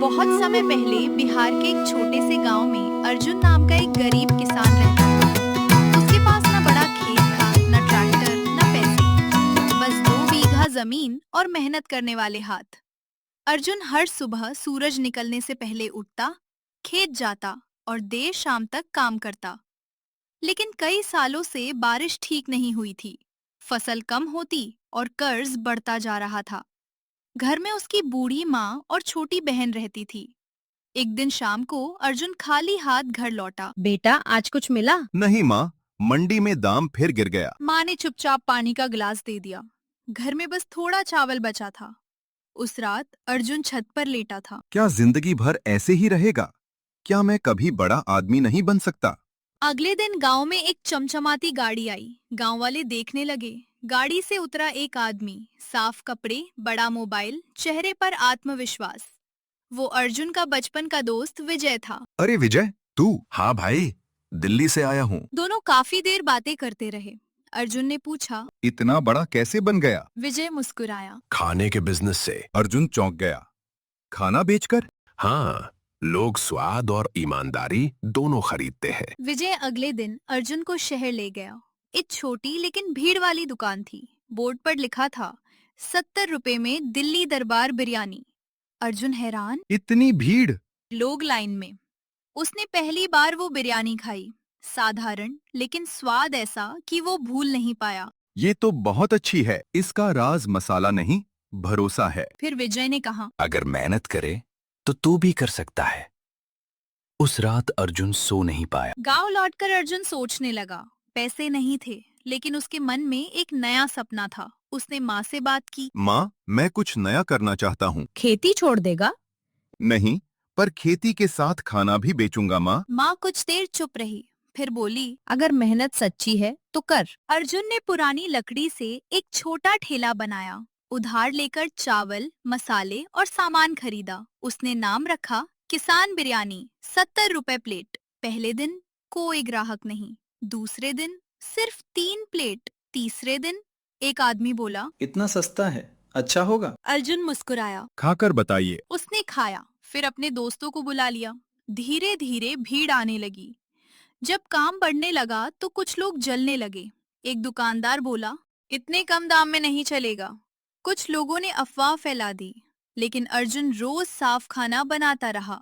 बहुत समय पहले बिहार के एक छोटे से गांव में अर्जुन नाम का एक गरीब किसान रहता था। उसके पास न बड़ा खेत था, न ट्रैक्टर, न पैसे, बस 2 बीघा जमीन और मेहनत करने वाले हाथ। अर्जुन हर सुबह सूरज निकलने से पहले उठता, खेत जाता और देर शाम तक काम करता। लेकिन कई सालों से बारिश ठीक नहीं हुई थी, फसल कम होती और कर्ज बढ़ता जा रहा था। घर में उसकी बूढ़ी माँ और छोटी बहन रहती थी। एक दिन शाम को अर्जुन खाली हाथ घर लौटा। बेटा, आज कुछ मिला? नहीं माँ, मंडी में दाम फिर गिर गया। माँ ने चुपचाप पानी का गिलास दे दिया। घर में बस थोड़ा चावल बचा था। उस रात अर्जुन छत पर लेटा था। क्या जिंदगी भर ऐसे ही रहेगा? क्या मैं कभी बड़ा आदमी नहीं बन सकता? अगले दिन गांव में एक चमचमाती गाड़ी आई। गांव वाले देखने लगे। गाड़ी से उतरा एक आदमी, साफ कपड़े, बड़ा मोबाइल, चेहरे पर आत्मविश्वास। वो अर्जुन का बचपन का दोस्त विजय था। अरे विजय, तू? हाँ भाई, दिल्ली से आया हूँ। दोनों काफी देर बातें करते रहे। अर्जुन ने पूछा, इतना बड़ा कैसे बन गया? विजय मुस्कुराया। खाने के बिजनेस से। अर्जुन चौंक गया। खाना बेचकर? हाँ, लोग स्वाद और ईमानदारी दोनों खरीदते हैं। विजय अगले दिन अर्जुन को शहर ले गया। एक छोटी लेकिन भीड़ वाली दुकान थी। बोर्ड पर लिखा था 70 रुपए में दिल्ली दरबार बिरयानी। अर्जुन हैरान, इतनी भीड़? लोग लाइन में। उसने पहली बार वो बिरयानी खाई। साधारण लेकिन स्वाद ऐसा कि वो भूल नहीं पाया। ये तो बहुत अच्छी है। इसका राज मसाला नहीं, भरोसा है। फिर विजय ने कहा, अगर मेहनत करे तो तू भी कर सकता है। उस रात अर्जुन सो नहीं पाया। गांव लौटकर अर्जुन सोचने लगा। पैसे नहीं थे, लेकिन उसके मन में एक नया सपना था। उसने माँ से बात की। माँ, मैं कुछ नया करना चाहता हूँ। खेती छोड़ देगा? नहीं, पर खेती के साथ खाना भी बेचूंगा माँ। माँ कुछ देर चुप रही, फिर बोली, अगर मेहनत सच्ची है तो कर। अर्जुन ने पुरानी लकड़ी से एक छोटा ठेला बनाया। उधार लेकर चावल, मसाले और सामान खरीदा। उसने नाम रखा किसान बिरयानी, 70 रुपए प्लेट। पहले दिन कोई ग्राहक नहीं। दूसरे दिन सिर्फ 3 प्लेट। तीसरे दिन एक आदमी बोला, इतना सस्ता है, अच्छा होगा। अर्जुन मुस्कुराया। खाकर बताइए। उसने खाया, फिर अपने दोस्तों को बुला लिया। धीरे धीरे भीड़ आने लगी। जब काम बढ़ने लगा तो कुछ लोग जलने लगे। एक दुकानदार बोला, इतने कम दाम में नहीं चलेगा। कुछ लोगों ने अफवाह फैला दी, लेकिन अर्जुन रोज साफ खाना बनाता रहा।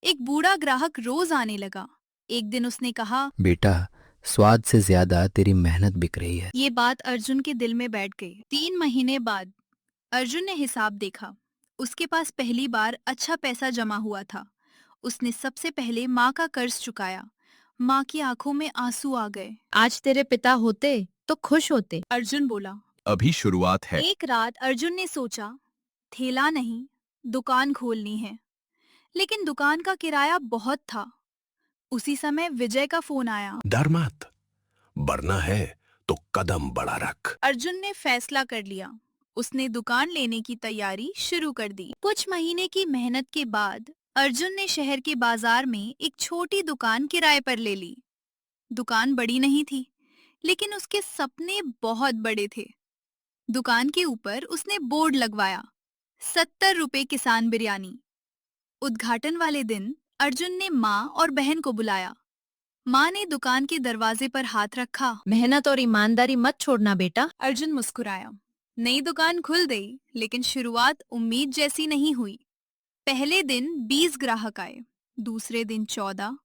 एक बूढ़ा ग्राहक रोज आने लगा। एक दिन उसने कहा, बेटा, स्वाद से ज्यादा तेरी मेहनत बिक रही है। ये बात अर्जुन के दिल में बैठ गई। 3 महीने बाद अर्जुन ने हिसाब देखा। उसके पास पहली बार अच्छा पैसा जमा हुआ था। उसने सबसे पहले माँ का कर्ज चुकाया। माँ की आंखों में आंसू आ गए। आज तेरे पिता होते तो खुश होते। अर्जुन बोला। अभी शुरुआत है। एक रात अर्जुन ने सोचा, ठेला नहीं, दुकान खोलनी है। लेकिन दुकान का किराया बहुत था। उसी समय विजय का फोन आया। डर मत, बढ़ना है तो कदम बड़ा रख। अर्जुन ने फैसला कर लिया। उसने दुकान लेने की तैयारी शुरू कर दी। कुछ महीने की मेहनत के बाद अर्जुन ने शहर के बाजार में एक छोटी दुकान किराए पर ले ली। दुकान बड़ी नहीं थी, लेकिन उसके सपने बहुत बड़े थे। दुकान के ऊपर उसने बोर्ड लगवाया, 70 रुपए किसान बिरयानी। उद्घाटन वाले दिन अर्जुन ने माँ और बहन को बुलाया। माँ ने दुकान के दरवाजे पर हाथ रखा। मेहनत और ईमानदारी मत छोड़ना बेटा। अर्जुन मुस्कुराया। नई दुकान खुल गई, लेकिन शुरुआत उम्मीद जैसी नहीं हुई। पहले दिन 20 ग्राहक आए, दूसरे दिन 14,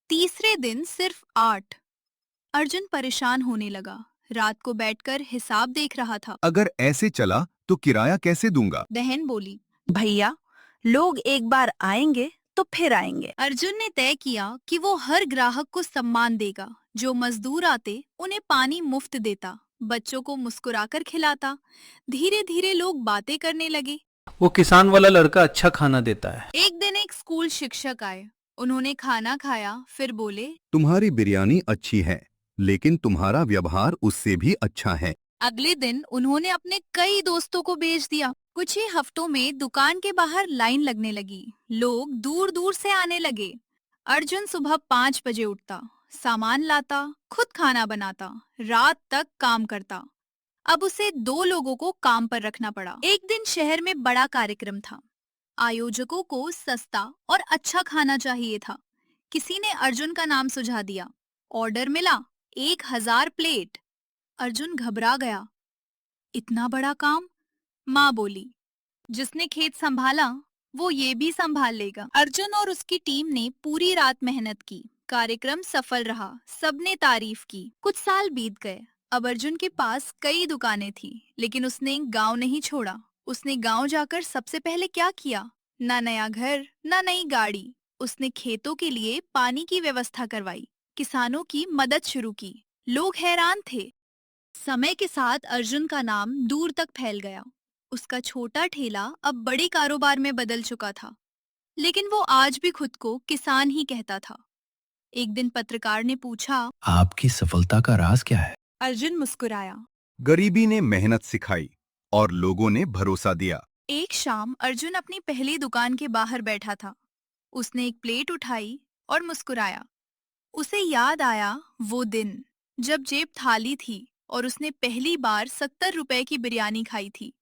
तीसरे दिन सिर्फ 8। अर्जुन परेशान होने लगा। रात को बैठकर हिसाब देख रहा था। अगर ऐसे चला तो किराया कैसे दूंगा? बहन बोली, भैया, लोग एक बार आएंगे तो फिर आएंगे। अर्जुन ने तय किया कि वो हर ग्राहक को सम्मान देगा। जो मजदूर आते उन्हें पानी मुफ्त देता, बच्चों को मुस्कुराकर खिलाता। धीरे धीरे लोग बातें करने लगे। वो किसान वाला लड़का अच्छा खाना देता है। एक दिन एक स्कूल शिक्षक आए। उन्होंने खाना खाया, फिर बोले, तुम्हारी बिरयानी अच्छी है, लेकिन तुम्हारा व्यवहार उससे भी अच्छा है। अगले दिन उन्होंने अपने कई दोस्तों को भेज दिया। कुछ ही हफ्तों में दुकान के बाहर लाइन लगने लगी। लोग दूर दूर से आने लगे। अर्जुन सुबह 5 बजे उठता, सामान लाता, खुद खाना बनाता, रात तक काम करता। अब उसे 2 लोगों को काम पर रखना पड़ा। एक दिन शहर में बड़ा कार्यक्रम था। आयोजकों को सस्ता और अच्छा खाना चाहिए था। किसी ने अर्जुन का नाम सुझा दिया। ऑर्डर मिला 1000 प्लेट। अर्जुन घबरा गया। इतना बड़ा काम? माँ बोली, जिसने खेत संभाला वो ये भी संभाल लेगा। अर्जुन और उसकी टीम ने पूरी रात मेहनत की। कार्यक्रम सफल रहा, सबने तारीफ की। कुछ साल बीत गए। अब अर्जुन के पास कई दुकानें थी, लेकिन उसने गांव नहीं छोड़ा। उसने गांव जाकर सबसे पहले क्या किया? ना नया घर, ना नई गाड़ी। उसने खेतों के लिए पानी की व्यवस्था करवाई, किसानों की मदद शुरू की। लोग हैरान थे। समय के साथ अर्जुन का नाम दूर तक फैल गया। उसका छोटा ठेला अब बड़े कारोबार में बदल चुका था, लेकिन वो आज भी खुद को किसान ही कहता था। एक दिन पत्रकार ने पूछा, आपकी सफलता का राज क्या है? अर्जुन मुस्कुराया। गरीबी ने मेहनत सिखाई और लोगों ने भरोसा दिया। एक शाम अर्जुन अपनी पहली दुकान के बाहर बैठा था। उसने एक प्लेट उठाई और मुस्कुराया। उसे याद आया वो दिन जब जेब खाली थी और उसने पहली बार 70 रुपए की बिरयानी खाई थी।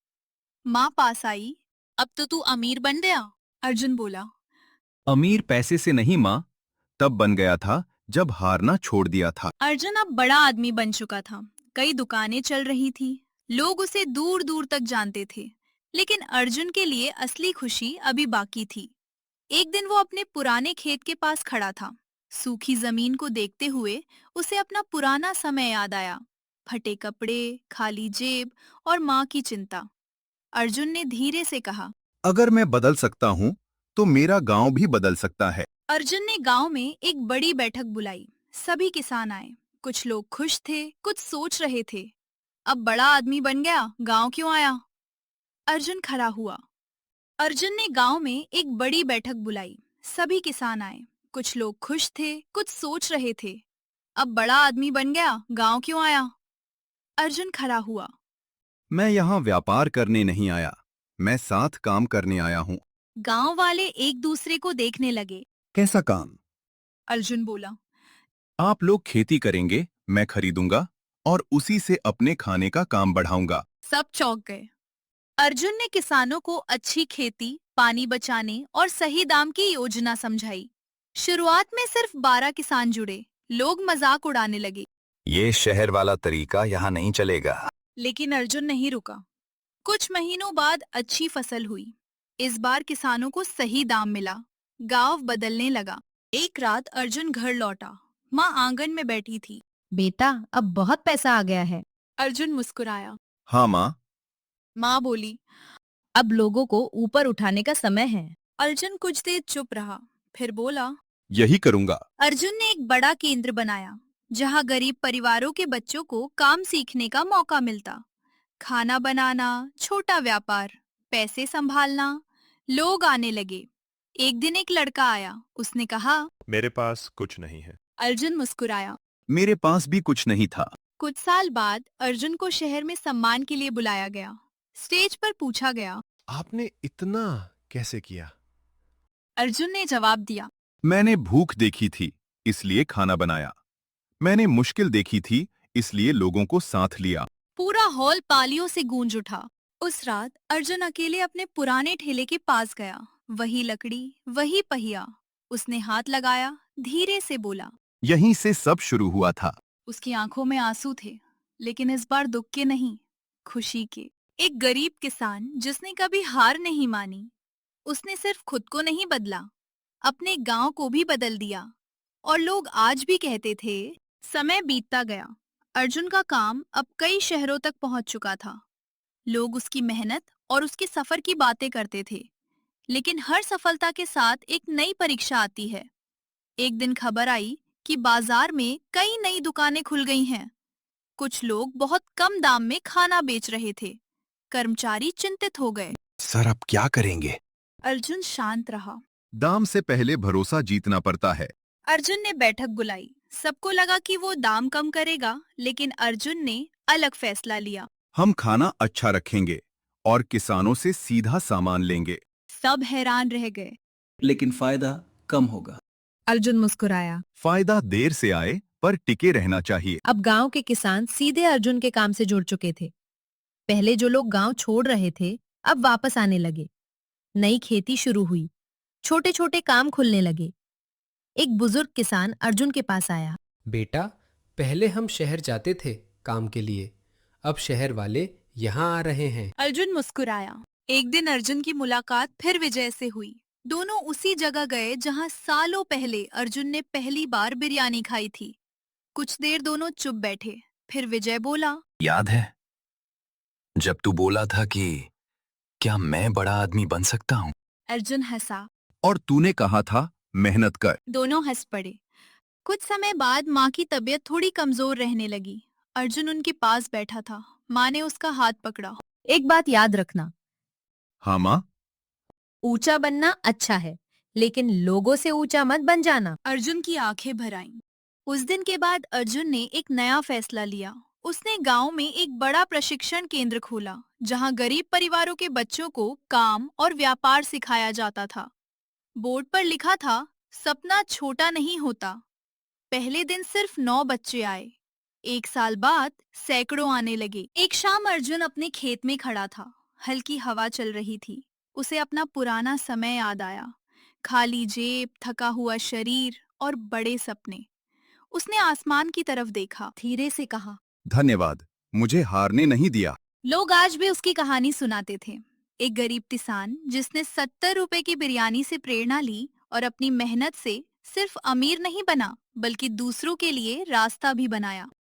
माँ पास आई। अब तो तू अमीर बन गया, अर्जुन बोला। अमीर पैसे से नहीं माँ, तब बन गया था जब हारना छोड़ दिया था। अर्जुन अब बड़ा आदमी बन चुका था। कई दुकानें चल रही थी। लोग उसे दूर दूर तक जानते थे, लेकिन अर्जुन के लिए असली खुशी अभी बाकी थी। एक दिन वो अपने पुराने खेत के पास खड़ा था। सूखी जमीन को देखते हुए उसे अपना पुराना समय याद आया। फटे कपड़े, खाली जेब और माँ की चिंता। अर्जुन ने धीरे से कहा, अगर मैं बदल सकता हूँ तो मेरा गांव भी बदल सकता है। अर्जुन ने गांव में एक बड़ी बैठक बुलाई। सभी किसान आए। कुछ लोग खुश थे, कुछ सोच रहे थे, अब बड़ा आदमी बन गया, गांव क्यों आया? अर्जुन खड़ा हुआ। अर्जुन ने गांव में एक बड़ी बैठक बुलाई। सभी किसान आए। कुछ लोग खुश थे, कुछ सोच रहे थे, अब बड़ा आदमी बन गया, गांव क्यों आया? अर्जुन खड़ा हुआ। मैं यहाँ व्यापार करने नहीं आया, मैं साथ काम करने आया हूँ। गांव वाले एक दूसरे को देखने लगे। कैसा काम? अर्जुन बोला। आप लोग खेती करेंगे, मैं खरीदूंगा और उसी से अपने खाने का काम बढ़ाऊंगा। सब चौंक गए। अर्जुन ने किसानों को अच्छी खेती, पानी बचाने और सही दाम की योजना समझाई। शुरुआत में सिर्फ 12 किसान जुड़े। लोग मजाक उड़ाने लगे, ये शहर वाला तरीका यहाँ नहीं चलेगा। लेकिन अर्जुन नहीं रुका। कुछ महीनों बाद अच्छी फसल हुई। इस बार किसानों को सही दाम मिला। गांव बदलने लगा। एक रात अर्जुन घर लौटा। माँ आंगन में बैठी थी। बेटा, अब बहुत पैसा आ गया है। अर्जुन मुस्कुराया। हाँ माँ। माँ बोली। अब लोगों को ऊपर उठाने का समय है। अर्जुन कुछ देर चुप रहा, फिर बोला, यही करूंगा। अर्जुन ने एक बड़ा केंद्र बनाया, जहाँ गरीब परिवारों के बच्चों को काम सीखने का मौका मिलता। खाना बनाना, छोटा व्यापार, पैसे संभालना। लोग आने लगे। एक दिन एक लड़का आया। उसने कहा, मेरे पास कुछ नहीं है। अर्जुन मुस्कुराया। मेरे पास भी कुछ नहीं था। कुछ साल बाद अर्जुन को शहर में सम्मान के लिए बुलाया गया। स्टेज पर पूछा गया, आपने इतना कैसे किया? अर्जुन ने जवाब दिया, मैंने भूख देखी थी, इसलिए खाना बनाया। मैंने मुश्किल देखी थी, इसलिए लोगों को साथ लिया। पूरा हॉल तालियों से गूंज उठा। उस रात अर्जुन अकेले अपने पुराने ठेले के पास गया। वही लकड़ी, वही पहिया। उसने हाथ लगाया, धीरे से बोला। यहीं से सब शुरू हुआ था। उसकी आंखों में आंसू थे, लेकिन इस बार दुख के नहीं, खुशी के। एक गरीब किसान जिसने कभी हार नहीं मानी। उसने सिर्फ खुद को नहीं बदला, अपने गांव को भी बदल दिया। और लोग आज भी कहते थे। समय बीतता गया। अर्जुन का काम अब कई शहरों तक पहुंच चुका था। लोग उसकी मेहनत और उसके सफर की बातें करते थे। लेकिन हर सफलता के साथ एक नई परीक्षा आती है। एक दिन खबर आई कि बाजार में कई नई दुकानें खुल गई हैं। कुछ लोग बहुत कम दाम में खाना बेच रहे थे। कर्मचारी चिंतित हो गए। सर, अब क्या करेंगे? अर्जुन शांत रहा। दाम से पहले भरोसा जीतना पड़ता है। अर्जुन ने बैठक बुलाई। सबको लगा कि वो दाम कम करेगा, लेकिन अर्जुन ने अलग फैसला लिया। हम खाना अच्छा रखेंगे और किसानों से सीधा सामान लेंगे। सब हैरान रह गए। लेकिन फायदा कम होगा। अर्जुन मुस्कुराया। फायदा देर से आए, पर टिके रहना चाहिए। अब गांव के किसान सीधे अर्जुन के काम से जुड़ चुके थे। पहले जो लोग गांव छोड़ रहे थे, अब वापस आने लगे। नई खेती शुरू हुई। छोटे छोटे काम खुलने लगे। एक बुजुर्ग किसान अर्जुन के पास आया। बेटा, पहले हम शहर जाते थे काम के लिए, अब शहर वाले यहाँ आ रहे हैं। अर्जुन मुस्कुराया। एक दिन अर्जुन की मुलाकात फिर विजय से हुई। दोनों उसी जगह गए जहां सालों पहले अर्जुन ने पहली बार बिरयानी खाई थी। कुछ देर दोनों चुप बैठे। फिर विजय बोला, याद है जब तू बोला था कि क्या मैं बड़ा आदमी बन सकता हूँ? अर्जुन हंसा। और तूने कहा था मेहनत कर। दोनों हंस पड़े। कुछ समय बाद माँ की तबीयत थोड़ी कमजोर रहने लगी। अर्जुन उनके पास बैठा था। माँ ने उसका हाथ पकड़ा। एक बात याद रखना, हाँ माँ। ऊंचा बनना अच्छा है, लेकिन लोगों से ऊंचा मत बन जाना। अर्जुन की आंखें भर आईं। उस दिन के बाद अर्जुन ने एक नया फैसला लिया। उसने गांव में एक बड़ा प्रशिक्षण केंद्र खोला, जहां गरीब परिवारों के बच्चों को काम और व्यापार सिखाया जाता था। बोर्ड पर लिखा था, सपना छोटा नहीं होता। पहले दिन सिर्फ 9 बच्चे आए। 1 साल बाद सैकड़ों आने लगे। एक शाम अर्जुन अपने खेत में खड़ा था। हल्की हवा चल रही थी। उसे अपना पुराना समय याद आया। खाली जेब, थका हुआ शरीर और बड़े सपने। उसने आसमान की तरफ देखा। धीरे से कहा, धन्यवाद, मुझे हारने नहीं दिया। लोग आज भी उसकी कहानी सुनाते थे। एक गरीब किसान जिसने 70 रुपए की बिरयानी से प्रेरणा ली और अपनी मेहनत से सिर्फ अमीर नहीं बना, बल्कि दूसरों के लिए रास्ता भी बनाया।